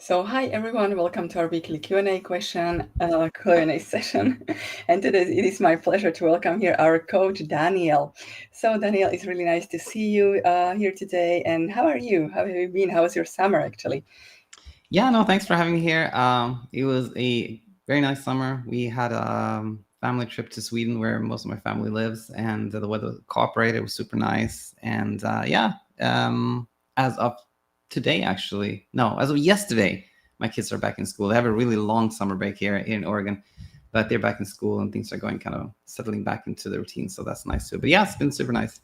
So, hi everyone, welcome to our weekly Q&A session. And today it is my pleasure to welcome here our coach Daniel. So, Daniel, it's really nice to see you here today. And how are you? How have you been? How was your summer actually? Yeah, no, thanks for having me here. It was a very nice summer. We had a family trip to Sweden where most of my family lives, and the weather cooperated. It was super nice. And as of today, actually, no, as of yesterday, my kids are back in school. They have a really long summer break here in Oregon, but they're back in school and things are going kind of settling back into the routine. So that's nice too. But yeah, it's been super nice.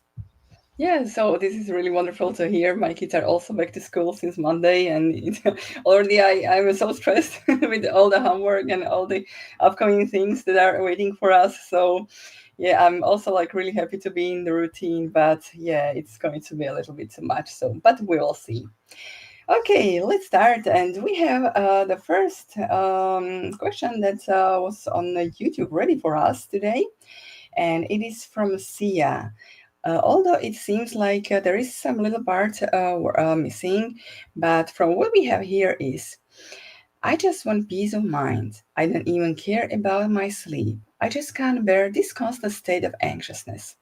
Yeah, so this is really wonderful to hear. My kids are also back to school since Monday, and already I'm so stressed with all the homework and all the upcoming things that are waiting for us. So, yeah, I'm also like really happy to be in the routine, but yeah, it's going to be a little bit too much. So, but we will see. Okay, let's start. And we have the first question that was on YouTube ready for us today, and it is from Sia. Although it seems like there is some little part missing, but from what we have here is I just want peace of mind. I don't even care about my sleep. I just can't bear this constant state of anxiousness.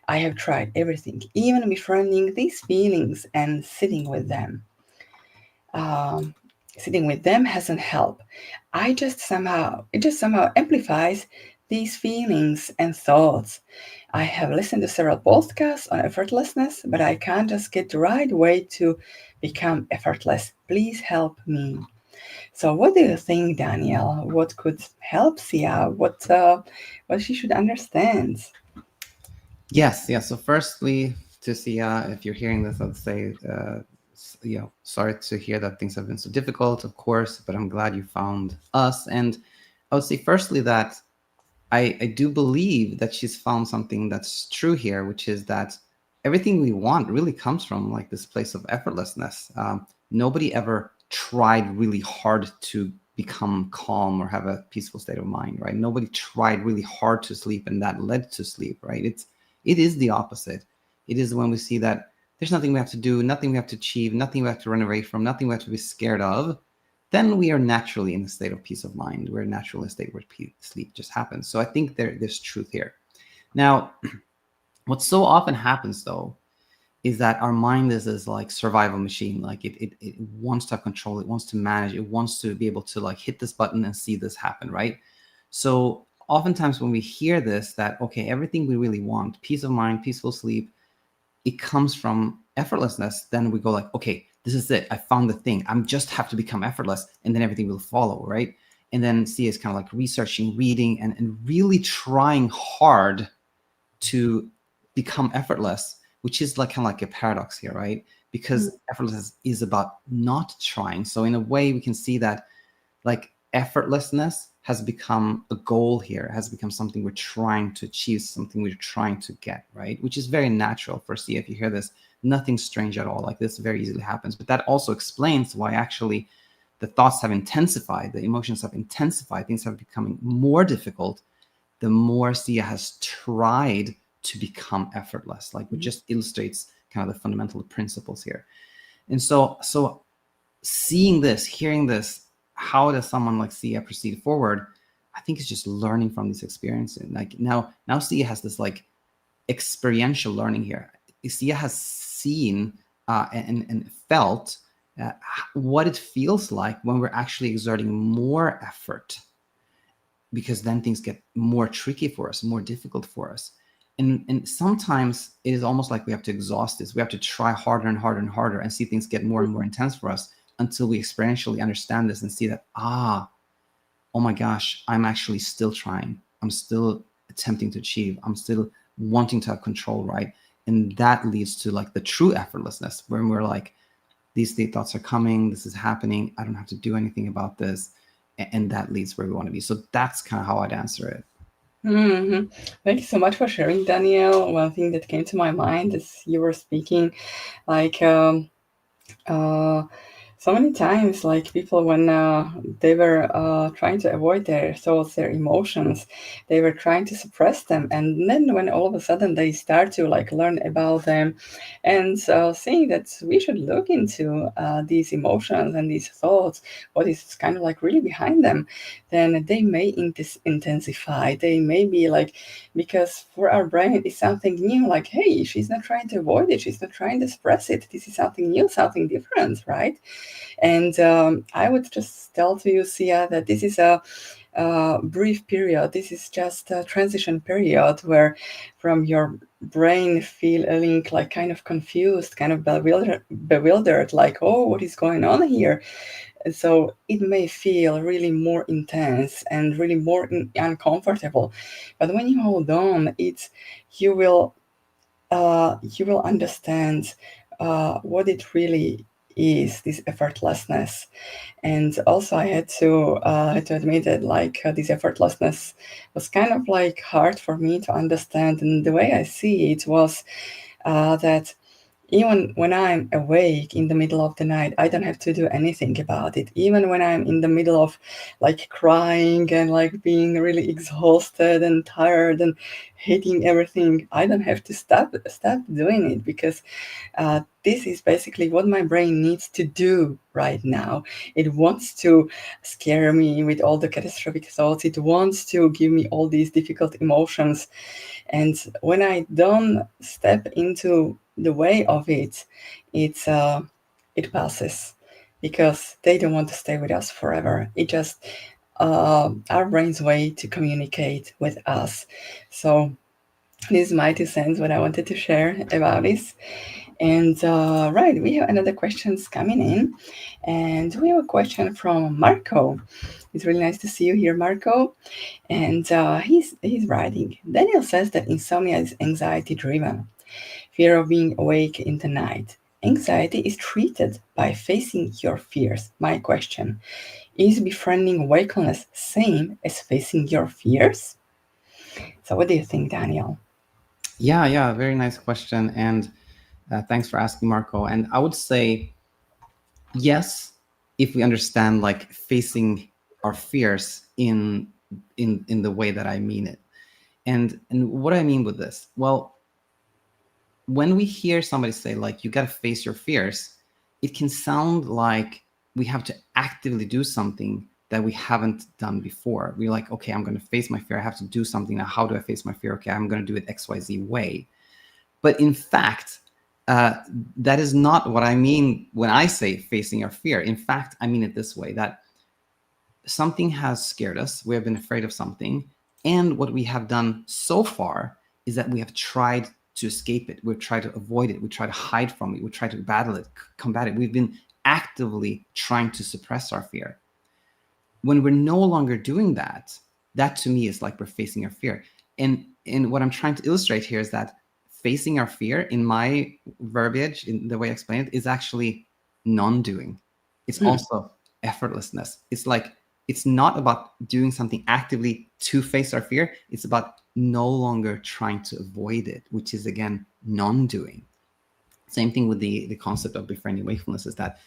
I have tried everything, even befriending these feelings and sitting with them. Um, Sitting with them hasn't helped. It just somehow amplifies these feelings and thoughts. I have listened to several podcasts on effortlessness, but I can't just get the right way to become effortless. Please help me. So, what do you think, Daniel? What could help Sia? What she should understand? Yes, yeah. So, firstly, to see if you're hearing this, I'd say, sorry to hear that things have been so difficult, of course, but I'm glad you found us. And I would say, firstly, that I do believe that she's found something that's true here, which is that everything we want really comes from like this place of effortlessness. Nobody ever tried really hard to become calm or have a peaceful state of mind, right? Nobody tried really hard to sleep and that led to sleep, right? It is the opposite. It is when we see that there's nothing we have to do, nothing we have to achieve, nothing we have to run away from, nothing we have to be scared of, then we are naturally in a state of peace of mind. We're naturally in a state where sleep just happens. So I think there's truth here. Now, what so often happens though is that our mind is this like survival machine. Like it wants to have control, it wants to manage, it wants to be able to like hit this button and see this happen, right? So oftentimes when we hear this, that okay, everything we really want, peace of mind, peaceful sleep, it comes from effortlessness, then we go like, okay, this is it. I found the thing. I'm just have to become effortless and then everything will follow, right? And then C is kind of like researching, reading, and really trying hard to become effortless, which is like kind of like a paradox here, right? Because effortlessness is about not trying. So in a way, we can see that like effortlessness has become a goal here, has become something we're trying to achieve, something we're trying to get, right? Which is very natural for C. If you hear this, nothing strange at all. Like this very easily happens. But that also explains why actually the thoughts have intensified, the emotions have intensified, things have becoming more difficult the more Sia has tried to become effortless. Like, which just illustrates kind of the fundamental principles here. And so seeing this, hearing this, how does someone like Sia proceed forward? I think it's just learning from this experience. And like now Sia has this like experiential learning here. Sia has seen and felt what it feels like when we're actually exerting more effort, because then things get more tricky for us, more difficult for us. And sometimes it is almost like we have to exhaust this. We have to try harder and harder and harder and see things get more and more intense for us until we experientially understand this and see that, oh my gosh, I'm actually still trying. I'm still attempting to achieve. I'm still wanting to have control, right? And that leads to like the true effortlessness when we're like, these thoughts are coming, this is happening, I don't have to do anything about this. And that leads where we want to be. So that's kind of how I'd answer it. Mm-hmm. Thank you so much for sharing, Daniel. One thing that came to my mind as you were speaking, like, uh, So many times, like people, when they were trying to avoid their thoughts, their emotions, they were trying to suppress them, and then when all of a sudden they start to like learn about them, and seeing that we should look into these emotions and these thoughts, what is kind of like really behind them, then they may intensify. They may be like, because for our brain it's something new. Like, hey, she's not trying to avoid it. She's not trying to suppress it. This is something new, something different, right? And I would just tell to you, Sia, that this is a brief period. This is just a transition period where from your brain feeling like kind of confused, kind of bewildered, like, oh, what is going on here? And so it may feel really more intense and really more uncomfortable. But when you hold on, you will you will understand what it really is, this effortlessness. And also I had to admit that like this effortlessness was kind of like hard for me to understand, and the way I see it was that even when I'm awake in the middle of the night, I don't have to do anything about it. Even when I'm in the middle of like crying and like being really exhausted and tired and hating everything, I don't have to stop doing it, because this is basically what my brain needs to do right now. It wants to scare me with all the catastrophic thoughts. It wants to give me all these difficult emotions. And when I don't step into the way of it, it passes, because they don't want to stay with us forever. It just our brain's way to communicate with us. So this is my 2 cents what I wanted to share about this. And right, we have another questions coming in, and we have a question from Marco. It's really nice to see you here, Marco. And he's writing. Daniel says that insomnia is anxiety driven, fear of being awake in the night. Anxiety is treated by facing your fears. My question is: befriending wakefulness same as facing your fears? So, what do you think, Daniel? Yeah, very nice question, and thanks for asking, Marco. And I would say yes, if we understand like facing our fears in the way that I mean it. And what I mean with this, well, when we hear somebody say like you got to face your fears, it can sound like we have to actively do something that we haven't done before. We're like, okay, I'm going to face my fear. I have to do something now. How do I face my fear? Okay, I'm going to do it XYZ way. But in fact, uh, that is not what I mean when I say facing your fear. In fact, I mean it this way, that something has scared us. We have been afraid of something. And what we have done so far is that we have tried to escape it. We've tried to avoid it. We try to hide from it. We try to battle it, combat it. We've been actively trying to suppress our fear. When we're no longer doing that, that to me is like we're facing our fear. And what I'm trying to illustrate here is that facing our fear, in my verbiage, in the way I explain it, is actually non-doing. It's Hmm. also effortlessness. It's like it's not about doing something actively to face our fear. It's about no longer trying to avoid it, which is again non-doing. Same thing with the concept of befriending wakefulness, is that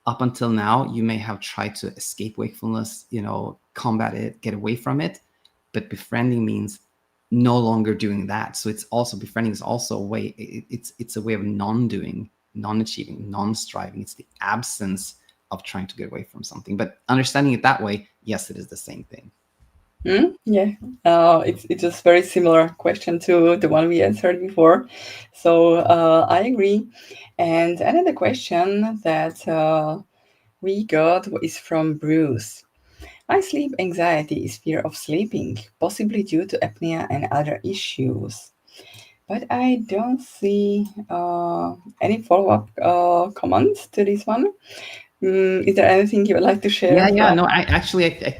up until now you may have tried to escape wakefulness, combat it, get away from it, but befriending means no longer doing that. So it's also, befriending is also a way, it's a way of non-doing, non-achieving, non-striving. It's the absence of trying to get away from something. But understanding it that way, yes, it is the same thing. Yeah, it's just very similar question to the one we answered before. So I agree. And another question that we got is from Bruce. My sleep anxiety is fear of sleeping, possibly due to apnea and other issues. But I don't see any follow-up comments to this one. Is there anything you would like to share Yeah. from? No, I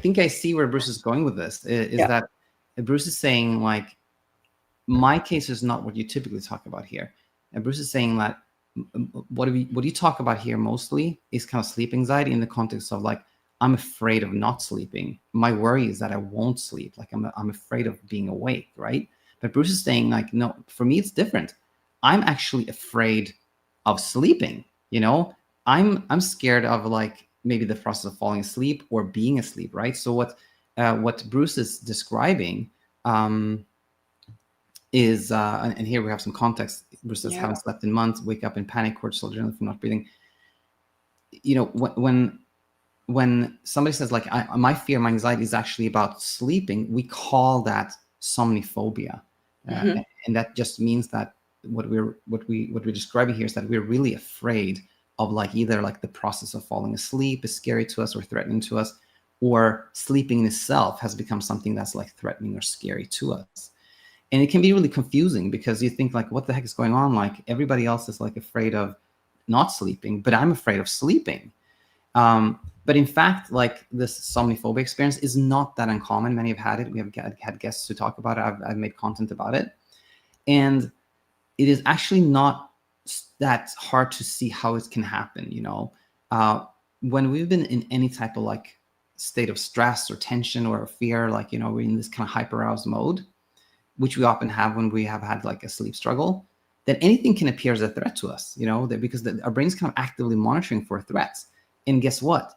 think I see where Bruce is going with this. Is Yeah. that Bruce is saying like, my case is not what you typically talk about here. And Bruce is saying that what you talk about here mostly is kind of sleep anxiety in the context of like, I'm afraid of not sleeping. My worry is that I won't sleep. Like I'm afraid of being awake, right? But Bruce is saying like, no, for me it's different. I'm actually afraid of sleeping. You know, I'm scared of like maybe the process of falling asleep or being asleep, right? So what Bruce is describing is, and here we have some context. Bruce says, Yeah. haven't slept in months, wake up in panic, cortisol adrenaline from not breathing. You know, when somebody says like my fear, my anxiety is actually about sleeping, we call that somnophobia, and that just means that what we're describing here is that we're really afraid of like either like the process of falling asleep is scary to us or threatening to us, or sleeping in itself has become something that's like threatening or scary to us. And it can be really confusing because you think like, what the heck is going on? Like everybody else is like afraid of not sleeping, but I'm afraid of sleeping. But in fact, like this somnophobia experience is not that uncommon. Many have had it. We have had guests who talk about it. I've made content about it. And it is actually not that hard to see how it can happen. You know, when we've been in any type of like state of stress or tension or fear, like, you know, we're in this kind of hyper-aroused mode, which we often have when we have had like a sleep struggle, then anything can appear as a threat to us, you know, that because our brain's kind of actively monitoring for threats. And guess what?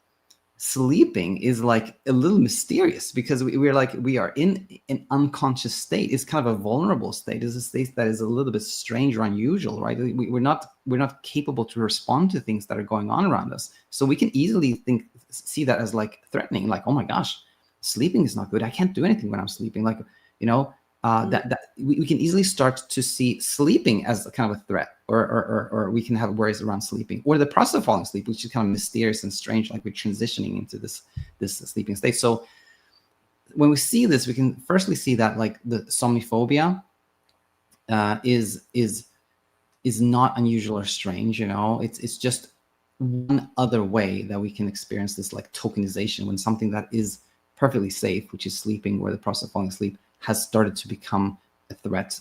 Sleeping is like a little mysterious because we are in an unconscious state. It's kind of a vulnerable state. It's a state that is a little bit strange or unusual, right? We're not capable to respond to things that are going on around us. So we can easily see that as like threatening, like, oh my gosh, sleeping is not good. I can't do anything when I'm sleeping. Like, you know, that we can easily start to see sleeping as a kind of a threat, or we can have worries around sleeping, or the process of falling asleep, which is kind of mysterious and strange, like we're transitioning into this sleeping state. So when we see this, we can firstly see that like the somnophobia is not unusual or strange. You know, it's just one other way that we can experience this like tokenization when something that is perfectly safe, which is sleeping, or the process of falling asleep, has started to become a threat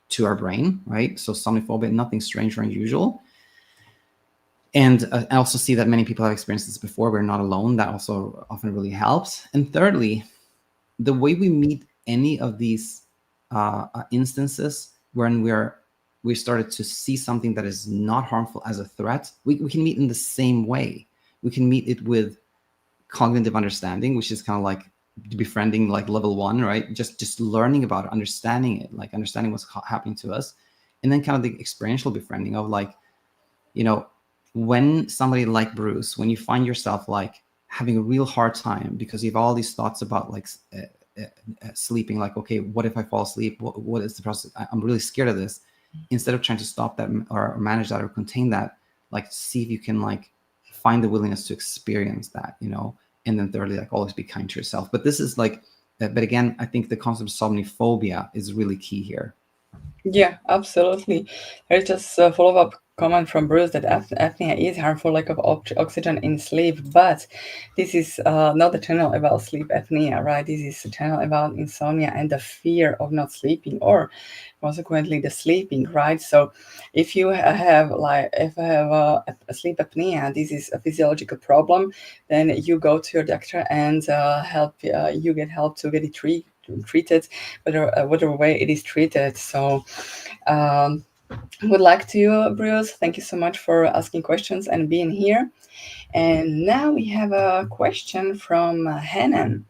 to our brain, right? So somnophobia, nothing strange or unusual. And I also see that many people have experienced this before. We're not alone. That also often really helps. And thirdly, the way we meet any of these instances when we started to see something that is not harmful as a threat, we can meet in the same way. We can meet it with cognitive understanding, which is kind of like befriending, like level 1, right? Just learning about it, understanding it, like understanding what's happening to us. And then kind of the experiential befriending of like, you know, when somebody like Bruce, when you find yourself like having a real hard time because you have all these thoughts about like sleeping, like, okay, what if I fall asleep? What is the process? I'm really scared of this. Instead of trying to stop that or manage that or contain that, like see if you can like find the willingness to experience that, you know. And then thirdly, like always be kind to yourself. But this is like, but again, I think the concept of somnophobia is really key here. Yeah, absolutely. There's just a follow-up comment from Bruce that apnea is harmful lack of oxygen in sleep, but this is not a channel about sleep apnea, right? This is a channel about insomnia and the fear of not sleeping, or consequently the sleeping, right? So if you have a sleep apnea, this is a physiological problem, then you go to your doctor and you get help to get it treated, whatever way it is treated. So would like to, Bruce, thank you so much for asking questions and being here. And now we have a question from Hanan.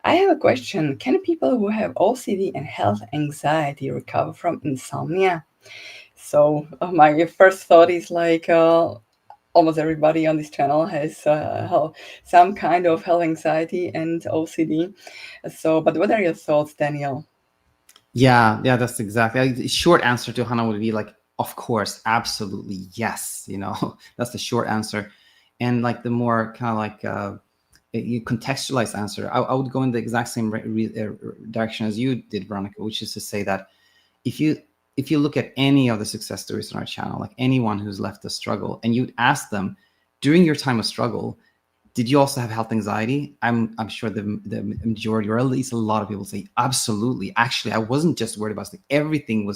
I have a question. Can people who have OCD and health anxiety recover from insomnia? So my first thought is like almost everybody on this channel has some kind of health anxiety and OCD. So, but what are your thoughts, Daniel? Yeah, that's exactly. The short answer to Hannah would be like, of course, absolutely, yes. You know, that's the short answer. And like the more kind of like you contextualize answer, I would go in the exact same direction as you did, Veronika, which is to say that if you look at any of the success stories on our channel, like anyone who's left a struggle, and you'd ask them during your time of struggle, did you also have health anxiety? I'm sure the majority, or at least a lot of people, say absolutely. Actually, I wasn't just worried about everything.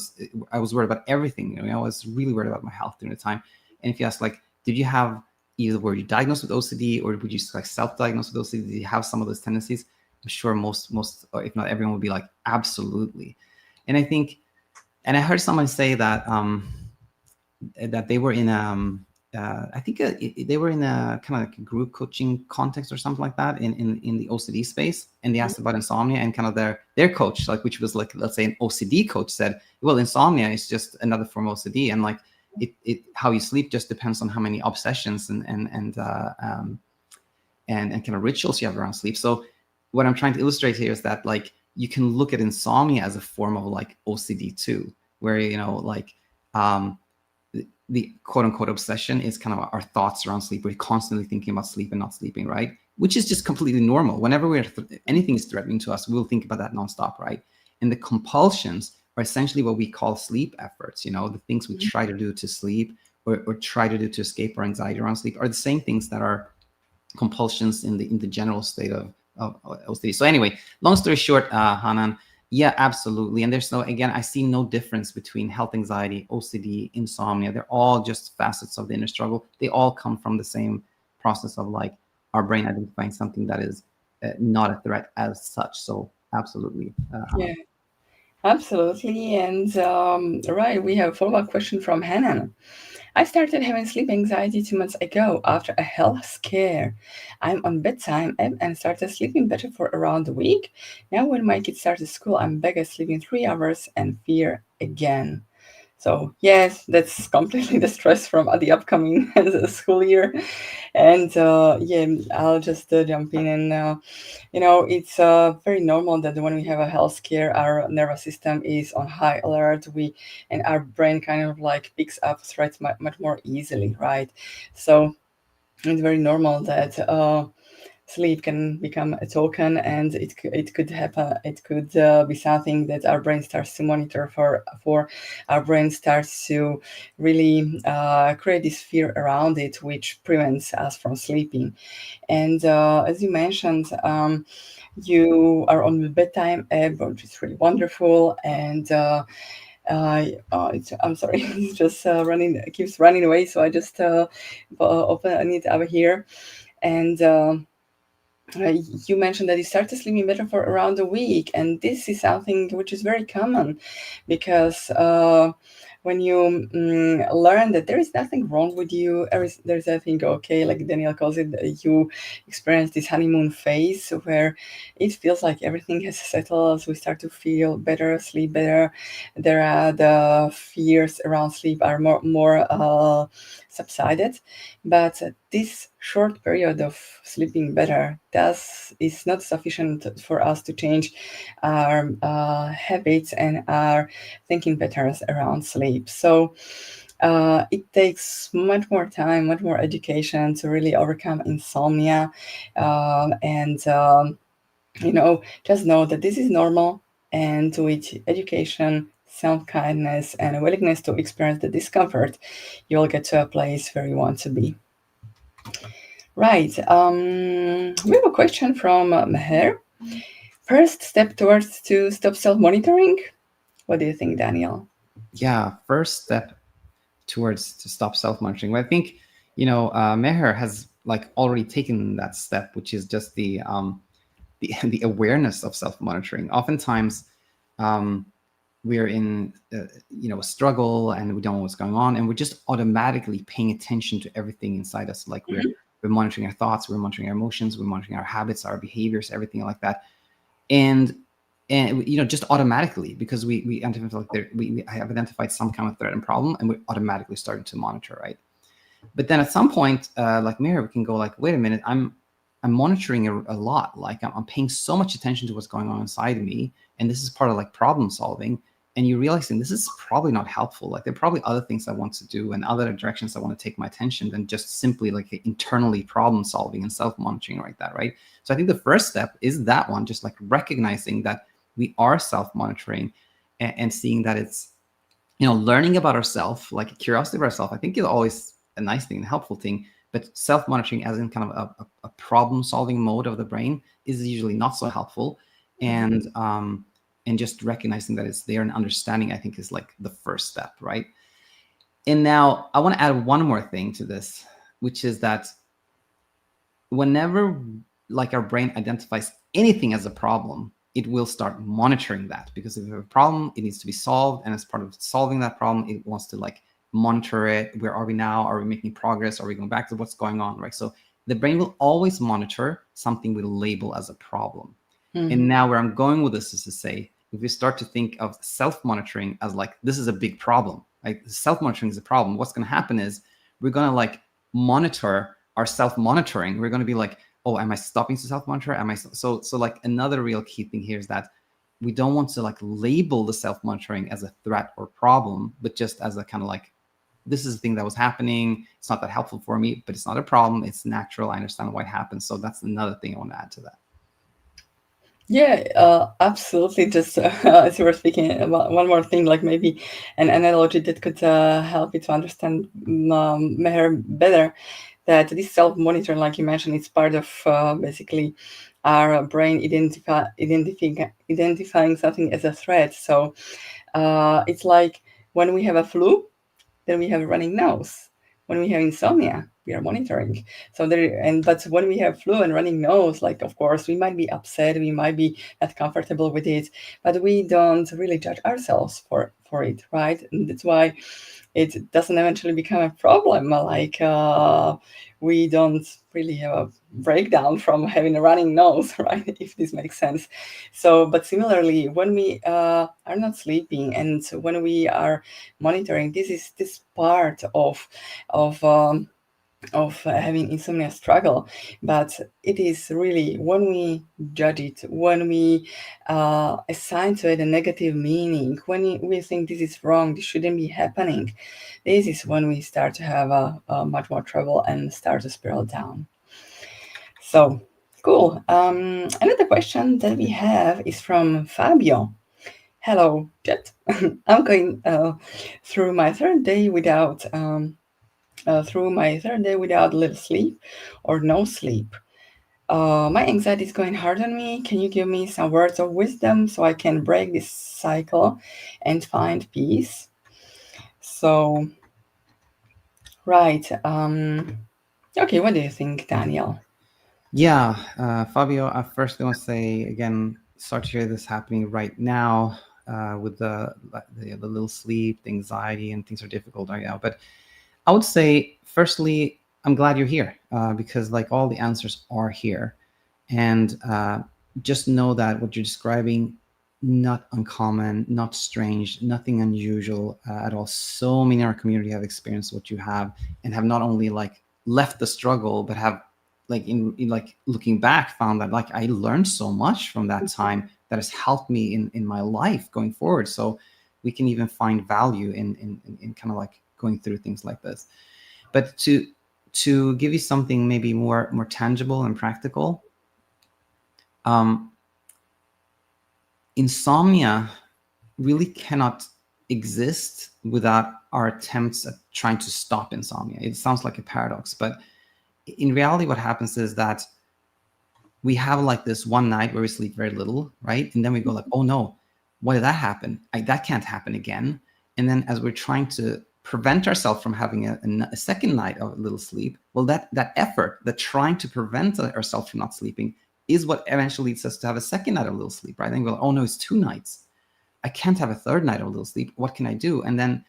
I was worried about everything. You know, I was really worried about my health during the time. And if you ask, like, did you have either were you diagnosed with OCD, or would you like self-diagnose with OCD? Did you have some of those tendencies? I'm sure most, or if not everyone, would be like absolutely. And I think, and I heard someone say that that they were in I think they were in a kind of like a group coaching context or something like that in the OCD space, and they asked about insomnia, and kind of their coach, like, which was like, let's say an OCD coach, said, well, insomnia is just another form of OCD, and like it how you sleep just depends on how many obsessions and kind of rituals you have around sleep. So what I'm trying to illustrate here is that like you can look at insomnia as a form of like OCD too, where like the quote unquote obsession is kind of our thoughts around sleep. We're constantly thinking about sleep and not sleeping, right? Which is just completely normal. Whenever anything is threatening to us, we'll think about that nonstop, right? And the compulsions are essentially what we call sleep efforts. The things we try to do to sleep or try to do to escape our anxiety around sleep are the same things that are compulsions in the general state of OCD. So anyway, long story short, Hanan, yeah, absolutely. And there's again, I see no difference between health anxiety, OCD, insomnia. They're all just facets of the inner struggle. They all come from the same process of like our brain identifying something that is not a threat as such. So absolutely, Hanan. Yeah, absolutely. And right, we have a follow-up question from Hanan. I started having sleep anxiety 2 months ago after a health scare. I'm on bedtime and started sleeping better for around a week. Now, when my kids started school, I'm back at sleeping 3 hours and fear again. So yes, that's completely the stress from the upcoming school year, and yeah, I'll just jump in and it's very normal that when we have a health scare, our nervous system is on high alert. And our brain kind of like picks up threats much more easily, right? So it's very normal that sleep can become a token, and it could happen. It could be something that our brain starts to monitor for our brain starts to really create this fear around it, which prevents us from sleeping. And as you mentioned, you are on the Bedtime app, which is really wonderful. And I'm sorry, it's just running, it keeps running away. So I just open it over here. And you mentioned that you started sleeping better for around a week, and this is something which is very common because when you learn that there is nothing wrong with you, there's everything okay, like Daniel calls it, you experience this honeymoon phase where it feels like everything has settled, so we start to feel better, sleep better. There are the fears around sleep are more subsided, but this short period of sleeping better is not sufficient for us to change our habits and our thinking patterns around sleep. So it takes much more time, much more education to really overcome insomnia, and just know that this is normal, and with education, self-kindness, and a willingness to experience the discomfort, you'll get to a place where you want to be. Right. We have a question from Meher. First step towards to stop self-monitoring. What do you think, Daniel? Yeah, first step towards to stop self-monitoring. Well, I think Meher has like already taken that step, which is just the awareness of self-monitoring. Oftentimes, we're in a struggle and we don't know what's going on, and we're just automatically paying attention to everything inside us. Like we're monitoring our thoughts, we're monitoring our emotions, we're monitoring our habits, our behaviors, everything like that, and just automatically, because we identify like we have identified some kind of threat and problem, and we're automatically starting to monitor, right? But then at some point, like Mira, we can go like, wait a minute, I'm monitoring a lot. Like I'm paying so much attention to what's going on inside of me, and this is part of like problem solving. And you're realizing this is probably not helpful. Like there are probably other things I want to do and other directions I want to take my attention than just simply like internally problem solving and self-monitoring like that, right? So I think the first step is that one, just like recognizing that we are self-monitoring and seeing that it's, learning about ourselves, like curiosity about ourselves, I think is always a nice thing, a helpful thing. But self-monitoring as in kind of a problem-solving mode of the brain is usually not so helpful. And just recognizing that it's there and understanding, I think, is like the first step, right? And now I want to add one more thing to this, which is that whenever like our brain identifies anything as a problem, it will start monitoring that, because if you have a problem, it needs to be solved, and as part of solving that problem, it wants to like monitor it. Where are we now? Are we making progress? Are we going back to what's going on, right? So the brain will always monitor something we label as a problem. And now where I'm going with this is to say, if we start to think of self-monitoring as like, this is a big problem, like self-monitoring is a problem, what's going to happen is we're going to like monitor our self-monitoring. We're going to be like, oh, am I stopping to self-monitor? Am I so like another real key thing here is that we don't want to like label the self-monitoring as a threat or problem, but just as a kind of like, this is the thing that was happening. It's not that helpful for me, but it's not a problem. It's natural. I understand why it happens. So that's another thing I want to add to that. Yeah, absolutely. Just as you were speaking about one more thing, like maybe an analogy that could help you to understand Meher better, that this self-monitoring, like you mentioned, it's part of basically our brain identifying something as a threat. So it's like when we have a flu, then we have a running nose. When we have insomnia, we are monitoring. So there, and but when we have flu and running nose, like of course we might be upset, we might be not comfortable with it, but we don't really judge ourselves for it, right? And that's why it doesn't eventually become a problem. Like we don't really have a breakdown from having a running nose, right? If this makes sense. So, but similarly, when we are not sleeping and when we are monitoring, this is this part of of having insomnia struggle, but it is really when we judge it, when we assign to it a negative meaning, when we think this is wrong, this shouldn't be happening, this is when we start to have a much more trouble and start to spiral down. So cool. Another question that we have is from Fabio. Hello, Jet. I'm going through my third day without little sleep or no sleep. My anxiety is going hard on me. Can you give me some words of wisdom so I can break this cycle and find peace? So, right. Okay, what do you think, Daniel? Yeah, Fabio, I first want to say again, sorry to hear this happening right now with the little sleep, the anxiety, and things are difficult right now. But I would say, firstly, I'm glad you're here because like all the answers are here, and just know that what you're describing, not uncommon, not strange, nothing unusual at all. So many in our community have experienced what you have, and have not only like left the struggle, but have like in like looking back found that like I learned so much from that time that has helped me in my life going forward. So we can even find value in kind of like going through things like this. But to give you something maybe more tangible and practical, um, insomnia really cannot exist without our attempts at trying to stop insomnia. It sounds like a paradox, but in reality, what happens is that we have like this one night where we sleep very little, right? And then we go like, oh no, why did that happen? That can't happen again. And then as we're trying to prevent ourselves from having a second night of little sleep, well, that effort, that trying to prevent ourselves from not sleeping is what eventually leads us to have a second night of little sleep, right? Then we go, oh no, it's 2 nights. I can't have a third night of little sleep. What can I do? And then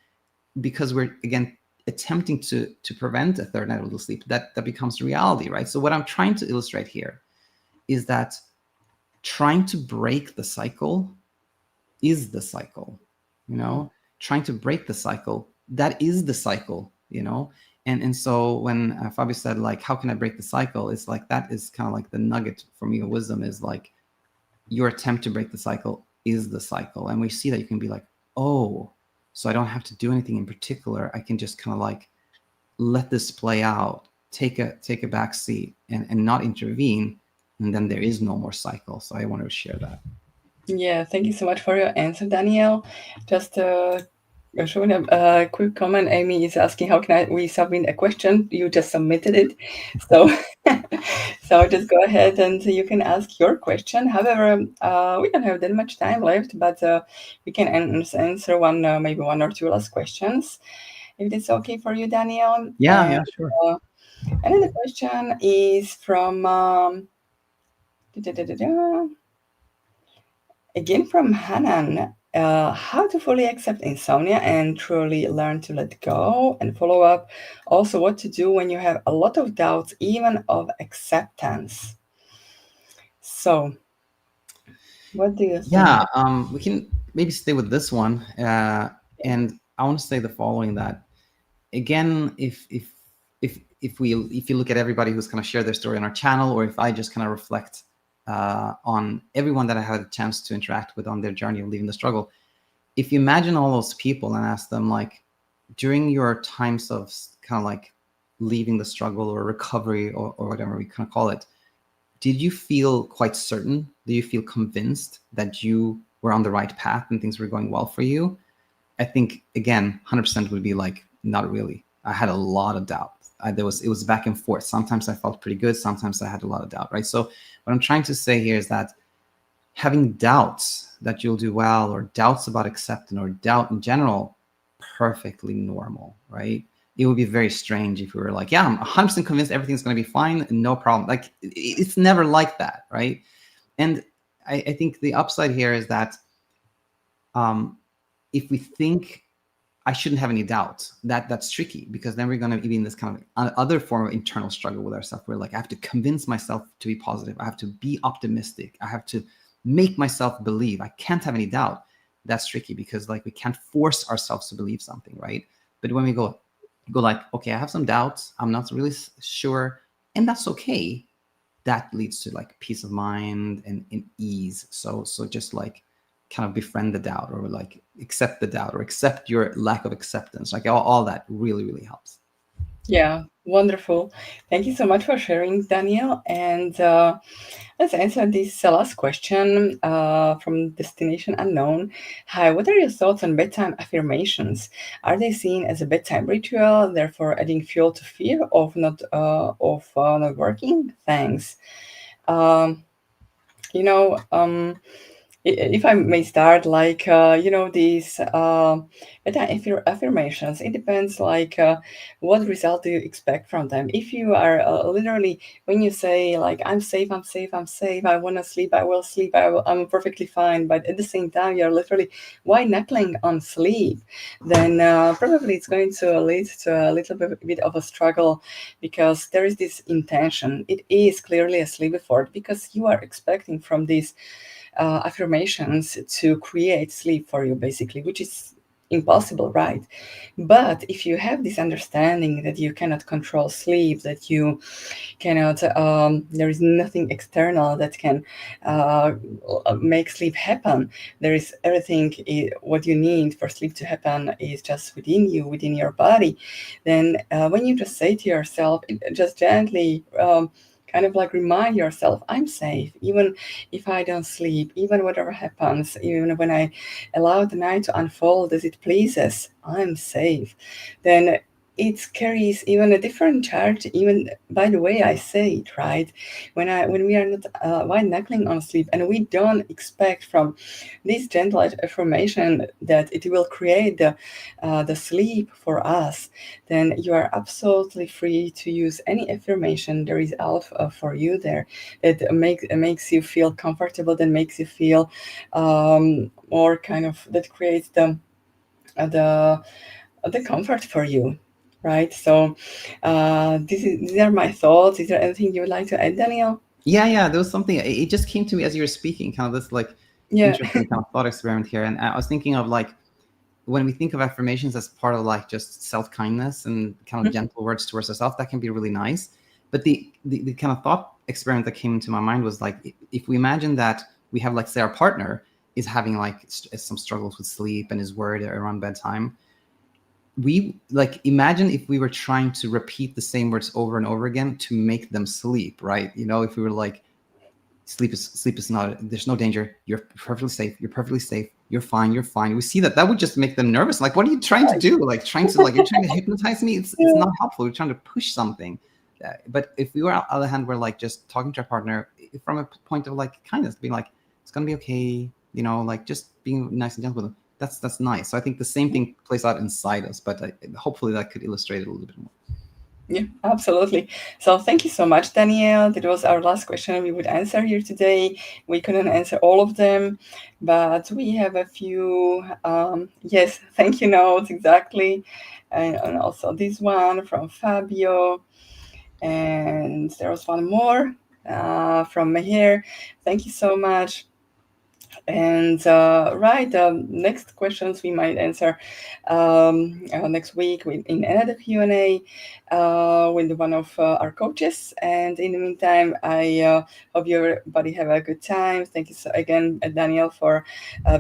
because we're again attempting to prevent a third night of little sleep, that becomes reality, right? So what I'm trying to illustrate here is that trying to break the cycle is the cycle, trying to break the cycle, that is the cycle, and so when Fabio said like, how can I break the cycle, it's like that is kind of like the nugget for me of wisdom, is like your attempt to break the cycle is the cycle. And we see that you can be like, oh, so I don't have to do anything in particular, I can just kind of like let this play out, take a back seat and not intervene, and then there is no more cycle. So I wanted to share that. Yeah, thank you so much for your answer, Daniel. Just showing a quick comment. Amy is asking, how can we submit a question? You just submitted it, so so just go ahead and you can ask your question. However, we don't have that much time left, but we can answer maybe one or two last questions, if it's okay for you, Daniel. Yeah, And sure. another question is from da, da, da, da, da, again from Hanan. how to fully accept insomnia and truly learn to let go, and follow up also what to do when you have a lot of doubts, even of acceptance. So, what do you think? Yeah, we can maybe stay with this one. And I want to say the following: that again, if you look at everybody who's kind of shared their story on our channel, or if I just kind of reflect on everyone that I had a chance to interact with on their journey of leaving the struggle, if you imagine all those people and ask them, like, during your times of kind of like leaving the struggle or recovery, or whatever we kind of call it, did you feel quite certain? Do you feel convinced that you were on the right path and things were going well for you? I think again, 100% would be like, not really. I had a lot of doubt. It was back and forth. Sometimes I felt pretty good. Sometimes I had a lot of doubt, right? So what I'm trying to say here is that having doubts that you'll do well, or doubts about acceptance, or doubt in general, perfectly normal, right? It would be very strange if we were like, yeah, I'm 100% convinced everything's going to be fine, no problem. Like, it's never like that, right? And I think the upside here is that if we think I shouldn't have any doubt, that's tricky, because then we're going to be in this kind of other form of internal struggle with ourselves. We're like, I have to convince myself to be positive. I have to be optimistic. I have to make myself believe. I can't have any doubt. That's tricky, because like we can't force ourselves to believe something, right? But when we go like, okay, I have some doubts. I'm not really sure, and that's okay. That leads to like peace of mind and ease. So just like kind of befriend the doubt, or like accept the doubt, or accept your lack of acceptance. Like all that really, really helps. Yeah, wonderful. Thank you so much for sharing, Daniel. And let's answer this last question from Destination Unknown. Hi, what are your thoughts on bedtime affirmations? Are they seen as a bedtime ritual, therefore adding fuel to fear of not working? Thanks. Um, you know, if I may start, like these affirmations, it depends, like what result do you expect from them. If you are literally, when you say like, I'm safe, I'm safe, I'm safe, I want to sleep, I will sleep, I'm perfectly fine, but at the same time you're literally white knuckling on sleep, then probably it's going to lead to a little bit of a struggle, because there is this intention. It is clearly a sleep effort, because you are expecting from this affirmations to create sleep for you, basically, which is impossible, right? But if you have this understanding that you cannot control sleep, that you cannot, there is nothing external that can uh, make sleep happen. There is everything, what you need for sleep to happen is just within you, within your body. Then when you just say to yourself, just gently, kind of like remind yourself, I'm safe, even if I don't sleep, even whatever happens, even when I allow the night to unfold as it pleases, I'm safe. Then it carries even a different charge, even by the way I say it, right? When we are not white knuckling on sleep, and we don't expect from this gentle affirmation that it will create the sleep for us, then you are absolutely free to use any affirmation there is out for you there, that makes you feel comfortable, that makes you feel more kind of, that creates the the comfort for you, right? So these are my thoughts. Is there anything you would like to add, Daniel? Yeah, there was something, it just came to me as you were speaking, kind of this like Yeah. interesting kind of thought experiment here. And I was thinking of like, when we think of affirmations as part of like just self-kindness and kind of gentle words towards ourselves, that can be really nice. But the kind of thought experiment that came into my mind was like, if we imagine that we have, like, say our partner is having like some struggles with sleep and is worried around bedtime, we like imagine if we were trying to repeat the same words over and over again to make them sleep, right? You know, if we were like, sleep is not, there's no danger, you're perfectly safe, you're perfectly safe, you're fine, you're fine, we see that that would just make them nervous. Like, what are you trying to do? Like, trying to, like, you're trying to hypnotize me. It's not helpful. We're trying to push something. But if we were, on the other hand, we're like just talking to our partner from a point of like kindness, being like, it's gonna be okay, you know, like just being nice and gentle with them, that's nice. So I think the same thing plays out inside us, but hopefully that could illustrate it a little bit more. Yeah, absolutely. So thank you so much, Danielle. That was our last question we would answer here today. We couldn't answer all of them, but we have a few. Yes, thank you notes exactly, and also this one from Fabio, and there was one more from Meher. Thank you so much. And right, next questions we might answer next week in another Q&A with one of our coaches. And in the meantime, I hope everybody have a good time. Thank you so, again, Daniel, for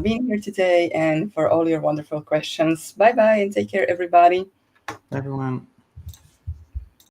being here today and for all your wonderful questions. Bye bye and take care, everybody. Everyone.